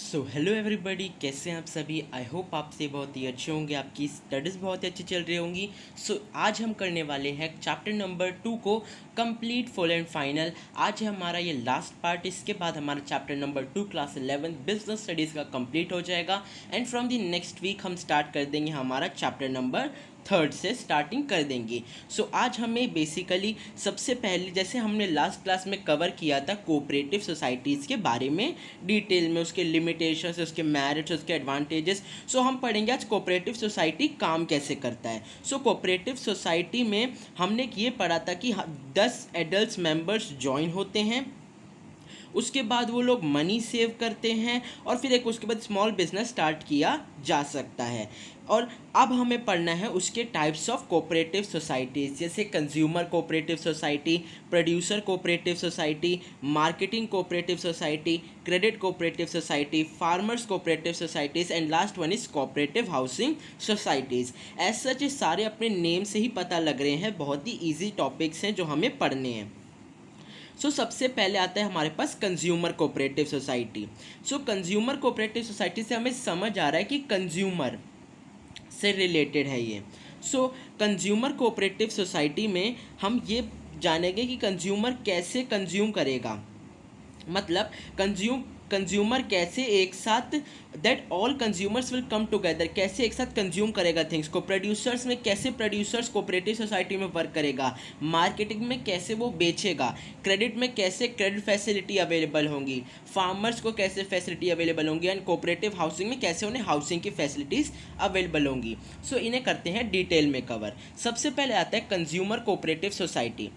So hello everybody, कैसे हैं आप सभी। आई होप आप से बहुत ही अच्छे होंगे, आपकी स्टडीज़ बहुत ही अच्छी चल रही होंगी। सो आज हम करने वाले हैं चैप्टर नंबर 2 को कंप्लीट फुल एंड फाइनल। आज है हमारा ये लास्ट पार्ट। इसके बाद हमारा chapter number 2 class 11 business studies का कंप्लीट हो जाएगा and from the next week हम स्टार्ट कर देंगे हमारा चैप्टर नंबर 3 से स्टार्टिंग कर देंगे। सो आज हमें बेसिकली सबसे पहले, जैसे हमने लास्ट क्लास में कवर किया था कोऑपरेटिव सोसाइटीज़ के बारे में डिटेल में, उसके लिमिटेशंस, उसके मेरिट्स, उसके एडवांटेजेस। सो हम पढ़ेंगे आज कोऑपरेटिव सोसाइटी काम कैसे करता है। सो कोऑपरेटिव सोसाइटी में हमने ये पढ़ा था कि 10 एडल्ट मेंबर्स ज्वाइन होते हैं, उसके बाद वो लोग मनी सेव करते हैं और फिर एक उसके बाद स्मॉल बिजनेस स्टार्ट किया जा सकता है। और अब हमें पढ़ना है उसके टाइप्स ऑफ कोऑपरेटिव सोसाइटीज़, जैसे consumer cooperative society, producer cooperative society, marketing cooperative society, credit cooperative society, farmers cooperative societies and last one is cooperative housing societies. As such ये सारे अपने नेम से ही पता लग रहे हैं, बहुत ही ईजी टॉपिक्स हैं जो हमें पढ़ने हैं। सबसे पहले आता है हमारे पास consumer cooperative society. Consumer cooperative society से हमें समझ आ रहा है कि कंज्यूमर से रिलेटेड है ये। कंज्यूमर कोऑपरेटिव सोसाइटी में हम ये जानेंगे कि कंज्यूमर कैसे कंज्यूम करेगा, मतलब कंज्यूमर कैसे एक साथ, that all consumers will come together, कैसे एक साथ कंज्यूम करेगा थिंग्स को। प्रोड्यूसर्स में कैसे प्रोड्यूसर्स कोऑपरेटिव सोसाइटी में वर्क करेगा, मार्केटिंग में कैसे वो बेचेगा, क्रेडिट में कैसे क्रेडिट फैसिलिटी अवेलेबल होंगी, फार्मर्स को कैसे फैसिलिटी अवेलेबल होंगी एंड कोऑपरेटिव हाउसिंग में कैसे उन्हें हाउसिंग की फैसिलिटीज़ अवेलेबल होंगी। इन्हें करते हैं डिटेल में कवर। सबसे पहले आता है कंज्यूमर कोऑपरेटिव सोसाइटी।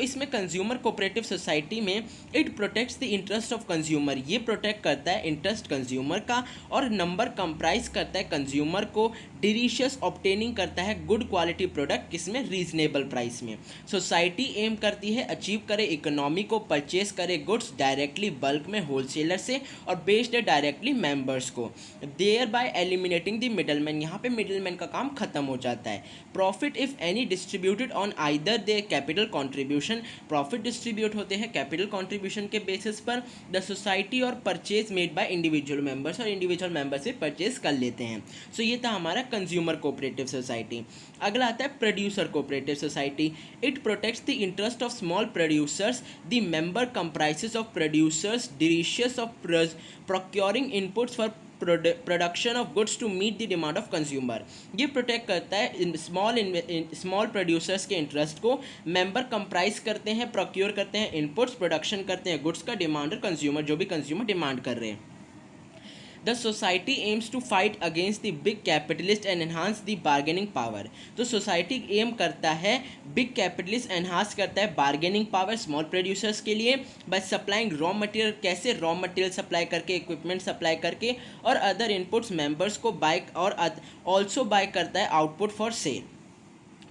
इसमें कंज्यूमर कोऑपरेटिव सोसाइटी में it protects the interest of consumer, ये प्रोटेक्ट करता है इंटरेस्ट कंज्यूमर का, और नंबर कंप्राइज करता है कंज्यूमर को, डिलीशियस ऑब्टेनिंग करता है गुड क्वालिटी प्रोडक्ट, किसमें, रीजनेबल प्राइस में। सोसाइटी एम करती है अचीव करे इकोनॉमी को, परचेज करे गुड्स डायरेक्टली बल्क में होलसेलर से और बेच दे डायरेक्टली मेंबर्स को, thereby eliminating the middleman, यहाँ पे मिडलमैन का काम खत्म हो जाता है। Profit if any distributed on either they capital contribution, profit distribute होते हैं कैपिटल कॉन्ट्रीब्यूशन के बेसिस पर, द सोसाइटी और purchase made by individual members, और इंडिविजुअल मेंबर से परचेज कर लेते हैं। ये था हमारा कंज्यूमर कोऑपरेटिव सोसाइटी। अगला आता है producer cooperative society. It protects the interest of small producers, the member comprises of producers delicious of procuring inputs for production of goods to meet the demand of consumer. ये protect करता है small producers के interest को, member comprise करते हैं, procure करते हैं inputs, production करते हैं गुड्स का, डिमांड और कंज्यूमर, जो भी कंज्यूमर डिमांड कर रहे हैं। The society aims to fight against the big capitalist and enhance the bargaining power. तो सोसाइटी एम करता है बिग कैपिटलिस्ट एनहांस करता है बार्गेनिंग पावर स्मॉल प्रोड्यूसर्स के लिए, बाय सप्लाइंग रॉ मटेरियल, कैसे रॉ मटेरियल सप्लाई करके, इक्विपमेंट सप्लाई करके, और अदर इनपुट्स मेंबर्स को बाय, और ऑल्सो बाय करता है output for sale.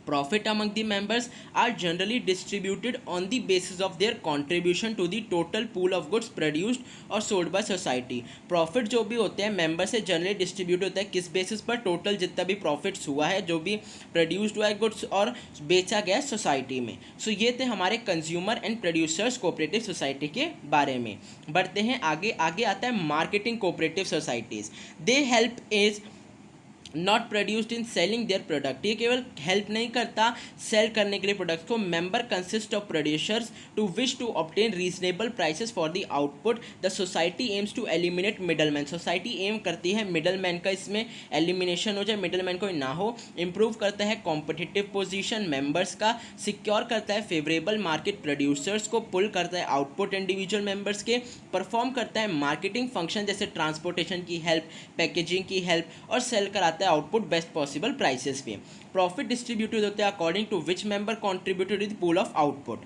Profit among the members are generally distributed on the basis of their contribution to the total pool of goods produced or sold by society. Profit जो भी होते हैं member से generally distribute होता है किस basis पर, total जितना भी प्रॉफिट्स हुआ है, जो भी प्रोड्यूस्ड हुआ है गुड्स और बेचा गया सोसाइटी में। ये थे हमारे consumer and producers cooperative society के बारे में। बढ़ते हैं आगे। आगे आता है marketing cooperative societies. They help is not produced in selling their product, ये केवल हेल्प नहीं करता सेल करने के लिए प्रोडक्ट्स को। Member consist of producers to wish to obtain reasonable prices for the output. The society aims to eliminate middleman, society aim करती है मिडलमैन का इसमें एलिमिनेशन हो जाए, मिडलमैन कोई ना हो। इंप्रूव करता है कॉम्पिटिटिव पोजीशन मेंबर्स का, सिक्योर करता है फेवरेबल मार्केट प्रोड्यूसर्स को, पुल करता है आउटपुट इंडिविजुअल मेंबर्स के, परफॉर्म करता है मार्केटिंग फंक्शन जैसे ट्रांसपोर्टेशन की हेल्प, पैकेजिंग की हेल्प, और सेल कराता है आउटपुट बेस्ट पॉसिबल प्राइसेस पे। प्रॉफिट डिस्ट्रीब्यूटेड होते हैं according to which member contributed the pool of output.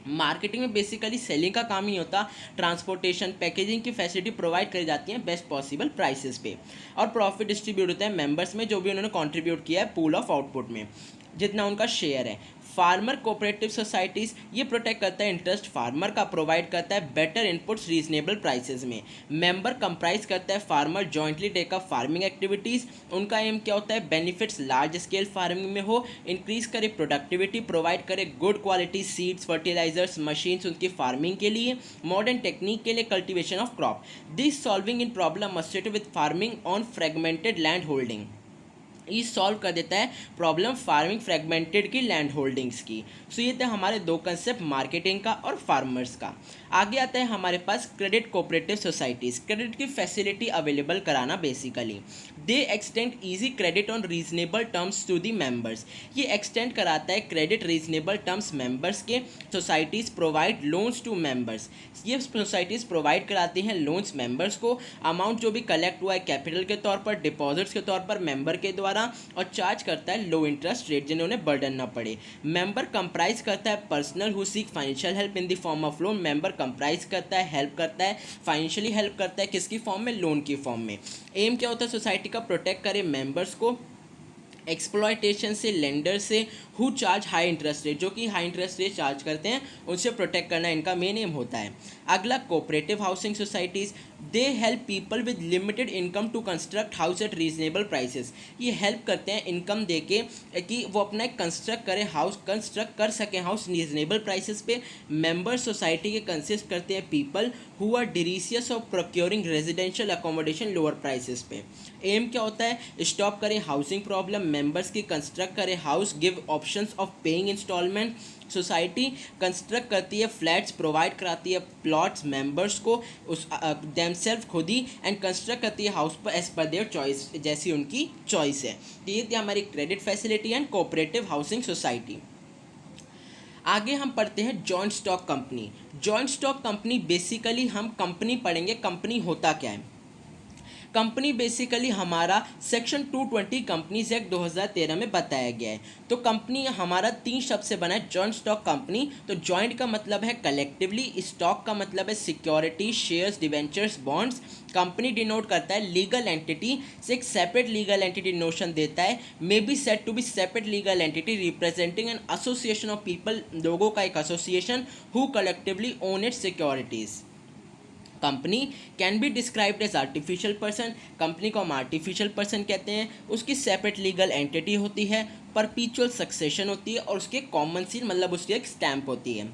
Marketing में बेसिकली सेलिंग का काम ही होता, ट्रांसपोर्टेशन, पैकेजिंग की फैसिलिटी प्रोवाइड करी जाती है बेस्ट पॉसिबल प्राइसेस पे, और प्रॉफिट डिस्ट्रीब्यूट होता है मेंबर्स में जो भी उन्होंने कंट्रीब्यूट किया है पूल ऑफ आउटपुट में। जितना उनका शेयर है। फार्मर कोऑपरेटिव सोसाइटीज़ ये प्रोटेक्ट करता है इंटरेस्ट फार्मर का, प्रोवाइड करता है बेटर इनपुट्स रीजनेबल प्राइसेस में। मेंबर कंप्राइज करता है farmer jointly take up farming activities. उनका एम क्या होता है, बेनिफिट्स लार्ज स्केल फार्मिंग में हो, इंक्रीज करे प्रोडक्टिविटी, प्रोवाइड करे good quality seeds, fertilisers, machines उनकी फार्मिंग के लिए, मॉडर्न टेक्निक के लिए, cultivation of crop. This solving in problem associated with farming on fragmented land holding. ये सॉल्व कर देता है प्रॉब्लम फार्मिंग फ्रेगमेंटेड की लैंड होल्डिंग्स की। सो ये थे हमारे दो कंसेप्ट, मार्केटिंग का और फार्मर्स का। आगे आता है हमारे पास क्रेडिट कोऑपरेटिव सोसाइटीज़, क्रेडिट की फैसिलिटी अवेलेबल कराना basically. They extend easy credit on reasonable terms to the members. ये एक्सटेंड कराता है क्रेडिट रीजनेबल टर्म्स मेंबर्स के। Societies provide loans to members, ये सोसाइटीज़ प्रोवाइड कराती हैं लोन्स मेंबर्स को। अमाउंट जो भी कलेक्ट हुआ है कैपिटल के तौर पर, डिपॉजिट्स के तौर पर मेंबर के द्वारा, और चार्ज करता है लो इंटरेस्ट रेट जिन्हें उन्हें बर्डन ना पड़े। मेंबर कंप्राइज करता है personal who seek financial help in the form of loan. Member comprise करता है, हेल्प करता है, फाइनेंशियली हेल्प करता है, किसकी फॉर्म में, लोन की फॉर्म में। एम क्या होता है, सोसाइटी का प्रोटेक्ट करे मेंबर्स को एक्सप्लॉयटेशन से, लेंडर से who charge high interest rate, जो कि हाई इंटरेस्ट रेट चार्ज करते हैं, उनसे प्रोटेक्ट करना इनका मेन एम होता है। अगला cooperative housing societies, they help people with limited income to construct house at reasonable prices. ये हेल्प करते हैं इनकम दे के कि वो अपना एक कंस्ट्रक्ट कर सकें हाउस रीजनेबल प्राइसेस पे। मेंबर सोसाइटी के कंसिस्ट करते हैं people who are desirous of procuring residential accommodation lower prices पे। एम क्या होता है, स्टॉप करें हाउसिंग प्रॉब्लम, मेंबर्स की कंस्ट्रक्ट करें house, give options of paying instalment. Society construct करती है फ्लैट्स, प्रोवाइड कराती है प्लॉट्स मेंबर्स को उस देमसेल्फ खुद ही, एंड कंस्ट्रक्ट करती है हाउस पर एज पर देयर चॉइस, जैसी उनकी चॉइस है। तो ये थी हमारी credit facility and cooperative housing society. आगे हम पढ़ते हैं joint stock company. Joint stock company basically हम कंपनी पढ़ेंगे, कंपनी होता क्या है। कंपनी बेसिकली हमारा सेक्शन 220 कंपनीज एक्ट 2013 में बताया गया है। तो कंपनी हमारा 3 शब्द से बना है, जॉइंट स्टॉक कंपनी। तो जॉइंट का मतलब है कलेक्टिवली, स्टॉक का मतलब है security, shares, debentures, bonds. Company denote करता है लीगल एंटिटी से एक सेपरेट लीगल एंटिटी नोशन देता है, may be said to be separate legal entity representing an association of people, लोगों का एक association who collectively own its securities. Company can be described as artificial person, company को हम artificial person कहते हैं। उसकी सेपरेट लीगल एंटिटी होती है, परपीचुअल सक्सेशन होती है, और उसके कॉमन सील मतलब उसकी एक स्टैंप होती है।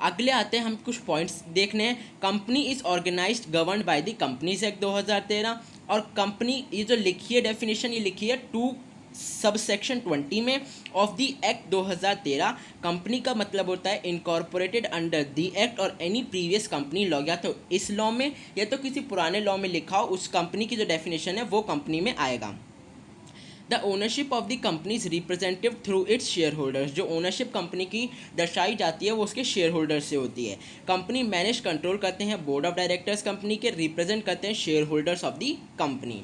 अगले आते हैं हम कुछ पॉइंट्स देखने हैं। Company is organised governed by the companies act 2013। और कंपनी ये जो लिखी है डेफिनेशन, ये लिखी है 2 सब सेक्शन 20 में ऑफ द एक्ट 2013। कंपनी का मतलब होता है इनकॉर्पोरेटेड अंडर द एक्ट और एनी प्रीवियस कंपनी लॉ, या तो इस लॉ में या तो किसी पुराने लॉ में लिखा हो, उस कंपनी की जो डेफिनेशन है वो कंपनी में आएगा। The ownership of the company is representative through its share holders. जो ओनरशिप कंपनी की दर्शाई जाती है वो उसके शेयर होल्डर से होती है। कंपनी मैनेज कंट्रोल करते हैं बोर्ड ऑफ डायरेक्टर्स, कंपनी के रिप्रेजेंट करते हैं share holders of the company.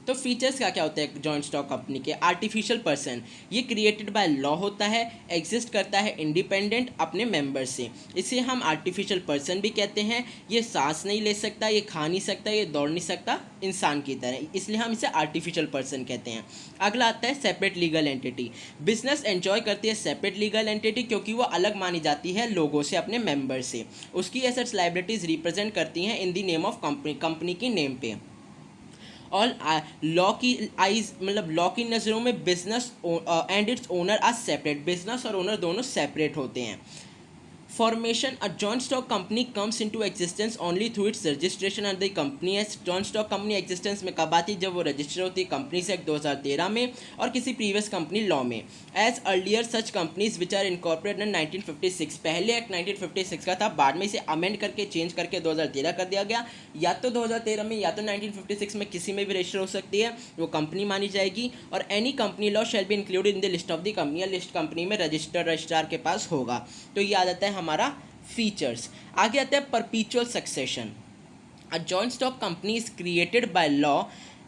तो फीचर्स क्या क्या होते हैं जॉइंट स्टॉक कंपनी के। आर्टिफिशियल पर्सन, ये क्रिएटेड बाय लॉ होता है, एग्जिस्ट करता है इंडिपेंडेंट अपने मेंबर से, इसे हम आर्टिफिशियल पर्सन भी कहते हैं। ये सांस नहीं ले सकता, ये खा नहीं सकता, ये दौड़ नहीं सकता इंसान की तरह, इसलिए हम इसे आर्टिफिशियल पर्सन कहते हैं। अगला आता है separate legal entity. Business enjoy करती है सेपरेट लीगल एंटिटी क्योंकि वो अलग मानी जाती है लोगों से, अपने मेंबर से। उसकी एसेट्स लायबिलिटीज रिप्रेजेंट करती हैं in the name of company, company की नेम पे। और लॉ की आइज मतलब लॉ की नज़रों में business and its owner are separate, business और ओनर दोनों सेपरेट होते हैं। Formation, a joint stock company comes into existence only through its registration and the company age. Joint stock company existence में कब आती है, जब वो रजिस्टर होती है कंपनीज एक्ट 2013 में और किसी प्रीवियस कंपनी लॉ में। As earlier such companies which are incorporated in 1956, पहले एक्ट 1956 का था, बाद में इसे अमेंड करके चेंज करके 2013 कर दिया गया। या तो 2013 में या तो 1956 में किसी में भी रजिस्टर हो सकती है, वो कंपनी मानी जाएगी। और any company law shall be included in the list of the company, list company में रजिस्ट्रार के पास होगा। तो ये आ जाता है हमारा फीचर्स। आगे आता है परपीचुअल succession. A joint stock company is created by law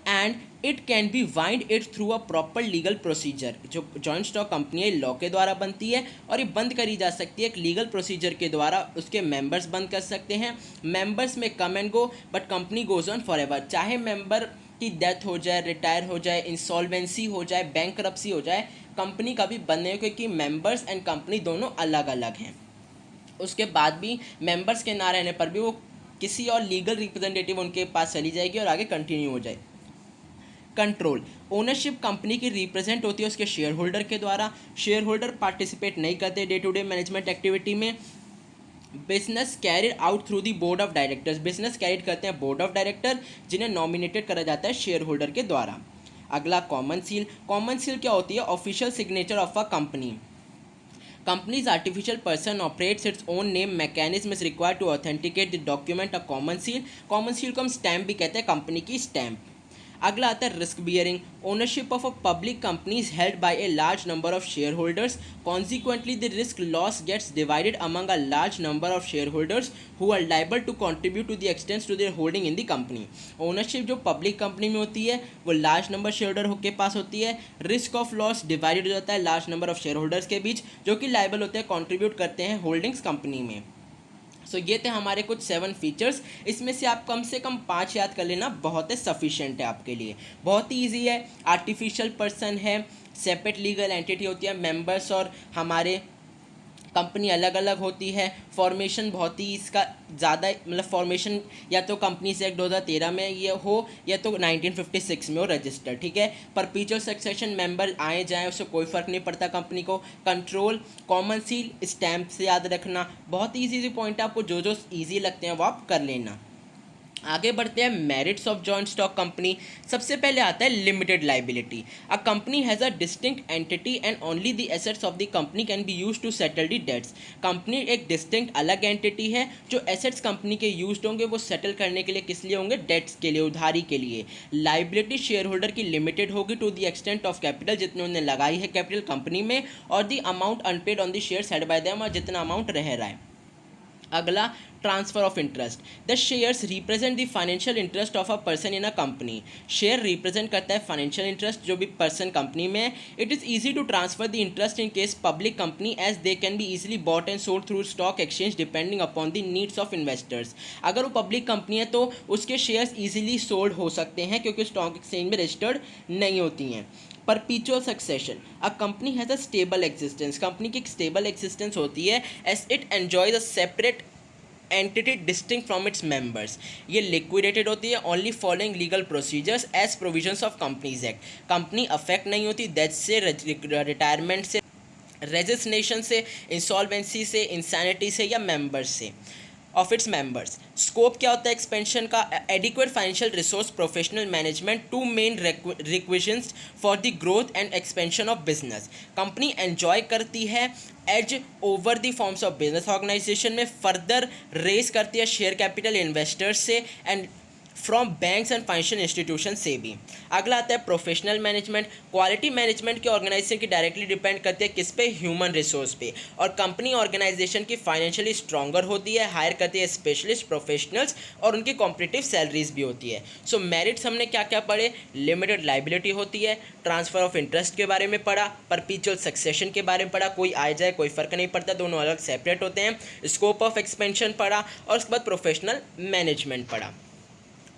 and it can be wind it through a proper legal procedure. जो जॉइंट स्टॉक कंपनी है लॉ के द्वारा बनती है और ये बंद करी जा सकती है एक लीगल प्रोसीजर के द्वारा। उसके मेंबर्स बंद कर सकते हैं। मेंबर्स में come and go but company goes on for ever. चाहे मेंबर की डेथ हो जाए, रिटायर हो जाए, इंसॉल्वेंसी हो जाए, बैंकरप्सी हो जाए, कंपनी कभी बंद नहीं हो, क्योंकि मेंबर्स एंड कंपनी दोनों अलग अलग हैं। उसके बाद भी मेंबर्स के ना रहने पर भी वो किसी और लीगल रिप्रेजेंटेटिव उनके पास चली जाएगी और आगे कंटिन्यू हो जाए। कंट्रोल, ओनरशिप कंपनी की रिप्रेजेंट होती है उसके शेयर होल्डर के द्वारा। शेयर होल्डर पार्टिसिपेट नहीं करते day to day management activity में। Business carried out through the board of directors, business carried करते हैं बोर्ड ऑफ डायरेक्टर जिन्हें नॉमिनेटेड करा जाता है शेयर होल्डर के द्वारा। अगला कॉमन सील। कॉमन सील क्या होती है? Official signature of a company. Company's artificial person operates its own name mechanism is required to authenticate the document a common seal. Common seal को हम स्टैम्प भी कहते हैं, कंपनी की स्टैम्प। अगला आता है risk bearing. Ownership of a public company is held by a large number of share holders, consequently the risk loss gets divided among a large number of share holders who are liable to contribute to the extents to their holding in the company. Ownership जो public company में होती है वो large number share holder के पास होती है। Risk of loss divided हो जाता है large number of share holders के बीच, जो कि लाइबल होते हैं, कॉन्ट्रीब्यूट करते हैं होल्डिंग्स कंपनी में। सो ये थे हमारे कुछ 7 फीचर्स। इसमें से आप कम से कम 5 याद कर लेना, बहुत है, सफिशिएंट है आपके लिए, बहुत ही ईजी है। आर्टिफिशियल पर्सन है, सेपरेट लीगल एंटिटी होती है, मेंबर्स और हमारे कंपनी अलग अलग होती है। फॉर्मेशन बहुत ही इसका ज़्यादा, मतलब फॉर्मेशन या तो कंपनीज एक्ट 2013 में ये हो या तो 1956 में हो रजिस्टर, ठीक है। परपीचुअल सक्सेशन, मेंबर आए जाएँ उससे कोई फ़र्क नहीं पड़ता कंपनी को। कंट्रोल, कॉमन सील, स्टैम्प से याद रखना, बहुत ईजी पॉइंट है, आपको जो जो ईजी लगते हैं वो आप कर लेना। आगे बढ़ते हैं merits of joint stock company. सबसे पहले आता है limited liability. A company has a distinct entity and only the assets of the company can be use to settle the debts. Company एक डिस्टिंक्ट अलग एंटिटी है, जो एसेट्स कंपनी के use होंगे वो सेटल करने के लिए किस लिए होंगे? डेट्स के लिए, उधारी के लिए। लाइबिलिटी शेयर होल्डर की लिमिटेड होगी to the extent of capital, जितने उन्होंने लगाई है कैपिटल कंपनी में, और the amount unpaid on the share held by them, और जितना अमाउंट रह रहा है। अगला transfer of interest. The shares represent the financial interest of a person in a company. Share represent करता है फाइनेंशियल इंटरेस्ट जो भी पर्सन कंपनी में है। It is easy to transfer the interest in case public company as they can be easily bought and sold through stock exchange depending upon the needs of investors. अगर वो public company है तो उसके shares easily sold हो सकते हैं क्योंकि stock exchange में रजिस्टर्ड नहीं होती हैं। Perpetual succession. A company has a stable existence. Company की एक स्टेबल एग्जिस्टेंस होती है as it enjoys a separate entity distinct from its members. ये लिक्विडेटेड होती है only following legal procedures as provisions of companies act. Company affect नहीं होती death से, रिटायरमेंट से, रेजिग्नेशन से, इंसॉल्वेंसी से, इंसैनिटी से या मेंबर्स से ऑफ इट्स मेंबर्स। स्कोप क्या होता है एक्सपेंशन का? Adequate financial resource, professional management, two main requisitions for the growth and expansion of business. Company enjoy करती है edge over the forms of business organisation में, फर्दर रेस करती है share capital investors से and from banks and financial institution से भी। अगला आता है प्रोफेशनल मैनेजमेंट। क्वालिटी मैनेजमेंट की ऑर्गेनाइजेशन की डायरेक्टली डिपेंड करती है किस पे? ह्यूमन रिसोर्स पे। और कंपनी ऑर्गेनाइजेशन की फाइनेंशियली स्ट्रॉन्गर होती है, हायर करती है स्पेशलिस्ट प्रोफेशनल्स और उनकी कॉम्पिटिटिव सैलरीज भी होती है। सो मेरिट्स हमने क्या क्या पढ़े? लिमिटेड लाइबिलिटी होती है, ट्रांसफर ऑफ इंटरेस्ट के बारे में पढ़ा, परपीचुअल सक्सेशन के बारे में पढ़ा, कोई आए जाए कोई फर्क नहीं पड़ता, दोनों अलग सेपरेट होते हैं, स्कोप ऑफ एक्सपेंशन पढ़ा और उसके बाद प्रोफेशनल मैनेजमेंट पढ़ा।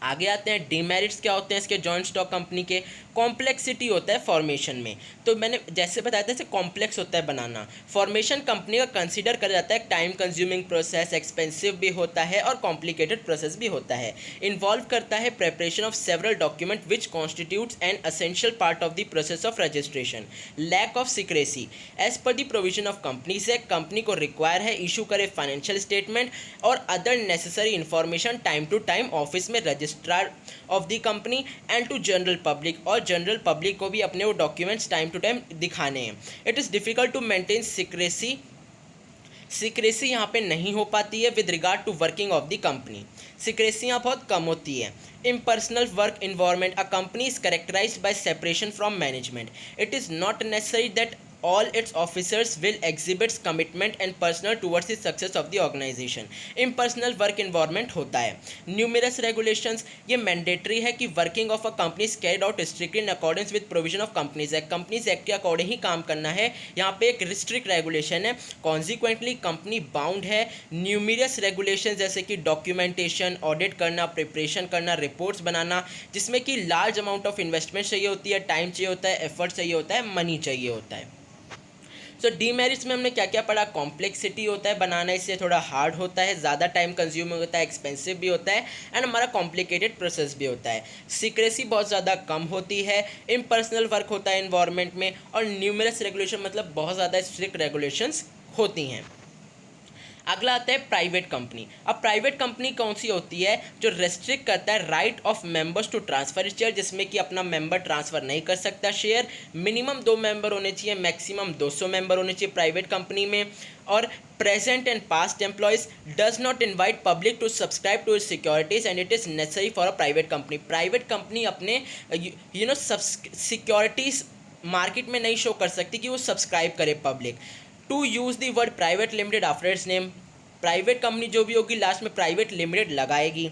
आगे आते हैं डीमेरिट्स क्या होते हैं इसके जॉइंट स्टॉक कंपनी के। कॉम्प्लेक्सिटी होता है फॉर्मेशन में, तो मैंने जैसे बताया था कॉम्प्लेक्स होता है बनाना। फॉर्मेशन कंपनी का कंसीडर करा जाता है टाइम कंज्यूमिंग प्रोसेस, एक्सपेंसिव भी होता है और कॉम्प्लिकेटेड प्रोसेस भी होता है। इन्वॉल्व करता है preparation of several document which constitutes an essential part of the process of registration. Lack of secrecy. As per the provision of companies act, company को रिक्वायर है इशू करे फाइनेंशियल स्टेटमेंट और other necessary information time to time office में registrar of the company and to general public, और general public को भी अपने वो डॉक्यूमेंट्स टाइम टू टाइम दिखाने हैं। It is difficult to maintain secrecy यहाँ पे नहीं हो पाती है with regard to working of the company. Secrecy यहाँ बहुत कम होती है। Impersonal work environment. A company is characterized by separation from management. It is not necessary that all its officers will exhibit commitment and personal towards the success of the organization. Impersonal work environment होता है. Numerous regulations, ये mandatory है कि working of a company is carried out strictly in accordance with provision of companies act. Companies act के according ही काम करना है. यहाँ पे एक रिस्ट्रिक्ट रेगुलेशन है. कॉन्सिक्वेंटली कंपनी बाउंड है. न्यूमरस रेगुलेशन जैसे कि डॉक्यूमेंटेशन, ऑडिट करना, प्रिपरेशन करना, रिपोर्ट्स बनाना, जिसमें कि लार्ज अमाउंट ऑफ इन्वेस्टमेंट चाहिए होती है, टाइम चाहिए होता है, एफर्ट चाहिए होता है, मनी चाहिए होता है. सो डीमेरिट्स में हमने क्या क्या पढ़ा. कॉम्प्लेक्सिटी होता है बनाना, इससे थोड़ा हार्ड होता है, ज़्यादा टाइम कंज्यूम होता है, एक्सपेंसिव भी होता है, एंड हमारा कॉम्प्लिकेटेड प्रोसेस भी होता है. सीक्रेसी बहुत ज़्यादा कम होती है. इम्पर्सनल वर्क होता है इन्वायरमेंट में. और न्यूमरस रेगुलेशन मतलब बहुत ज़्यादा स्ट्रिक्ट रेगुलेशंस होती हैं. अगला आता है प्राइवेट कंपनी. अब प्राइवेट कंपनी कौन सी होती है? जो रेस्ट्रिक्ट करता है right of members to transfer share, जिसमें कि अपना मेंबर ट्रांसफ़र नहीं कर सकता शेयर. मिनिमम 2 मेंबर होने चाहिए, मैक्सिमम 200 मेंबर होने चाहिए प्राइवेट कंपनी में. और present and past employees does not invite public to subscribe to its securities and it is necessary for a private company. Private company अपने सिक्योरिटीज़ मार्केट में नहीं show कर सकती कि वो सब्सक्राइब करे public. To use the word private limited after its name. Private company जो भी होगी लास्ट में प्राइवेट लिमिटेड लगाएगी.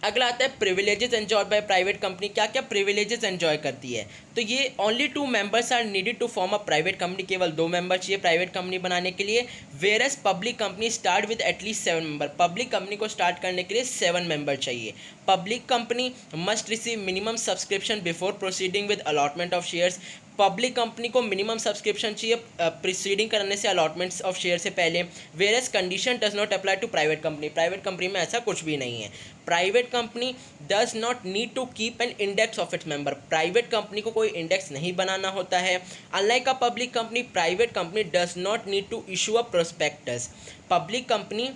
अगला आता है privileges enjoy by private company. क्या क्या प्रिविलेजेस एंजॉय करती है? तो ये only 2 members are needed to form a private company. केवल 2 मेंबर चाहिए प्राइवेट कंपनी बनाने के लिए. Whereas public company start with at least 7 member. Public company को स्टार्ट करने के लिए 7 मेंबर चाहिए. Public company must receive minimum subscription before proceeding with allotment of shares. Public company को मिनिमम सब्सक्रिप्शन चाहिए प्रीसीडिंग करने से, अलॉटमेंट्स ऑफ शेयर से पहले. Whereas condition does not apply to private company. Private company में ऐसा कुछ भी नहीं है. Private company does not need to keep an index of its member. Private company को कोई इंडेक्स नहीं बनाना होता है. Unlike a public company, private company does not need to issue a prospectus. Public company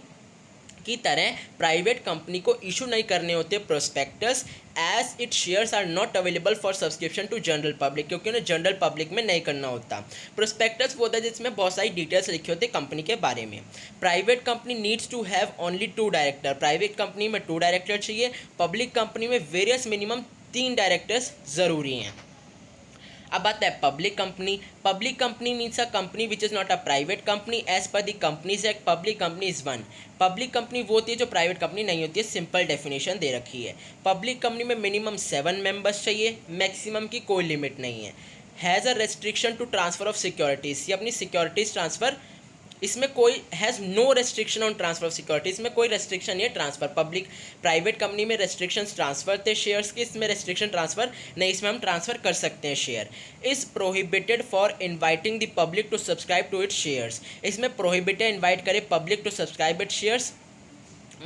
की तरह प्राइवेट कंपनी को issue नहीं करने होते prospectus, as it shares are not available for subscription to general public, क्योंकि उन्हें जनरल पब्लिक में नहीं करना होता. प्रोस्पेक्टस वो होता है जिसमें बहुत सारी डिटेल्स लिखे होते हैं कंपनी के बारे में. Private company needs to have only 2 director. Private company में 2 डायरेक्टर चाहिए. पब्लिक कंपनी में वेरियस मिनिमम 3 डायरेक्टर्स ज़रूरी हैं. अब आता है public company. Public company means a company which is not a private company as per the companies act. Public company is 1. Public company वो होती है जो प्राइवेट कंपनी नहीं होती है. सिंपल डेफिनेशन दे रखी है. पब्लिक कंपनी में मिनिमम 7 मेंबर्स चाहिए, मैक्सिमम की कोई लिमिट नहीं है. Has a restriction to transfer of securities. ये अपनी सिक्योरिटीज़ ट्रांसफ़र, इसमें कोई has no restriction on transfer of security. इसमें कोई रेस्ट्रिक्शन नहीं है ट्रांसफर. पब्लिक प्राइवेट कंपनी में रेस्ट्रिक्शंस ट्रांसफर थे शेयर्स के, इसमें रेस्ट्रिक्शन ट्रांसफर नहीं, इसमें हम ट्रांसफर कर सकते हैं share. Is prohibited for inviting the public to subscribe to its shares. इसमें प्रोहिबिटेड इन्वाइट करे public to subscribe its shares,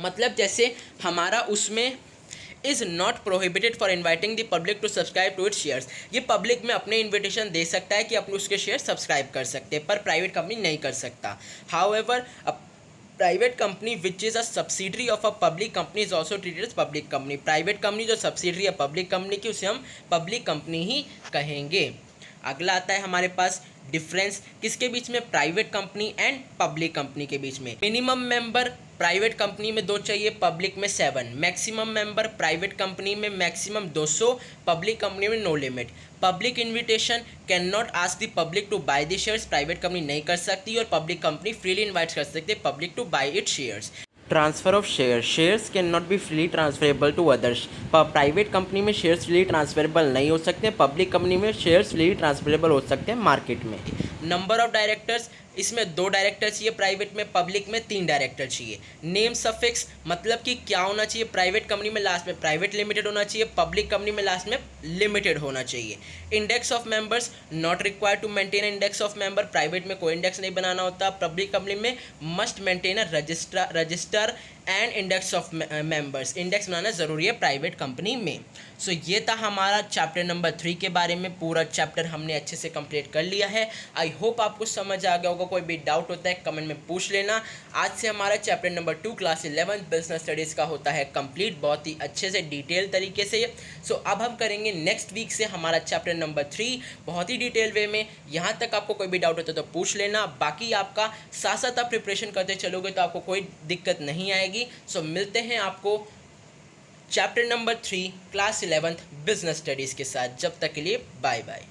मतलब जैसे हमारा उसमें is not prohibited for inviting the public to subscribe to its shares. ये public में अपने invitation दे सकता है कि अपने उसके शेयर सब्सक्राइब कर सकते हैं, पर प्राइवेट कंपनी नहीं कर सकता. However private company which is a subsidiary of a public company is also treated as public company. Private company जो सब्सिडरी है पब्लिक कंपनी की, उसे हम पब्लिक कंपनी ही कहेंगे. अगला आता है हमारे पास डिफरेंस किसके बीच में? Private company and public company के बीच में. मिनिमम मेंबर प्राइवेट कंपनी में 2 चाहिए, पब्लिक में 7. मैक्सिमम मेंबर प्राइवेट कंपनी में मैक्सिमम 200, पब्लिक कंपनी में no limit. Public invitation can not ask the public to buy the shares. Private company नहीं कर सकती और पब्लिक कंपनी फ्रीली इन्वाइट कर सकती है public to buy it shares. Transfer of shares can not be freely transferable to others. Private company में shares freely transferable नहीं हो सकते, पब्लिक कंपनी में शेयर्स फ्रीली ट्रांसफरेबल हो सकते हैं मार्केट में. नंबर ऑफ डायरेक्टर्स, इसमें 2 डायरेक्टर चाहिए प्राइवेट में, पब्लिक में 3 डायरेक्टर चाहिए. नेम सफिक्स मतलब कि क्या होना चाहिए? प्राइवेट कंपनी में लास्ट में प्राइवेट लिमिटेड होना चाहिए, पब्लिक कंपनी में लास्ट में लिमिटेड होना चाहिए. Index of members not required to maintain index of member. Private में कोई इंडेक्स नहीं बनाना होता. पब्लिक कंपनी में must maintain a register and index of members. Index बनाना ज़रूरी है प्राइवेट कंपनी में. सो ये था हमारा चैप्टर नंबर 3 के बारे में. पूरा चैप्टर हमने अच्छे से कंप्लीट कर लिया है. आई होप आपको समझ आ गया होगा. कोई भी डाउट होता है कमेंट में पूछ लेना. आज से हमारा chapter number 2 class 11 business studies का होता है कंप्लीट, बहुत ही अच्छे से डिटेल तरीके से. सो अब हम करेंगे नेक्स्ट वीक से हमारा चैप्टर नंबर 3 बहुत ही डिटेल वे में. यहाँ तक आपको कोई भी डाउट होता है तो पूछ लेना. बाकी आपका साथ साथ आप प्रिपरेशन करते चलोगे तो आपको कोई दिक्कत नहीं आएगी. सो मिलते हैं आपको chapter number 3 class 11 business studies के साथ. जब तक के लिए बाय बाय.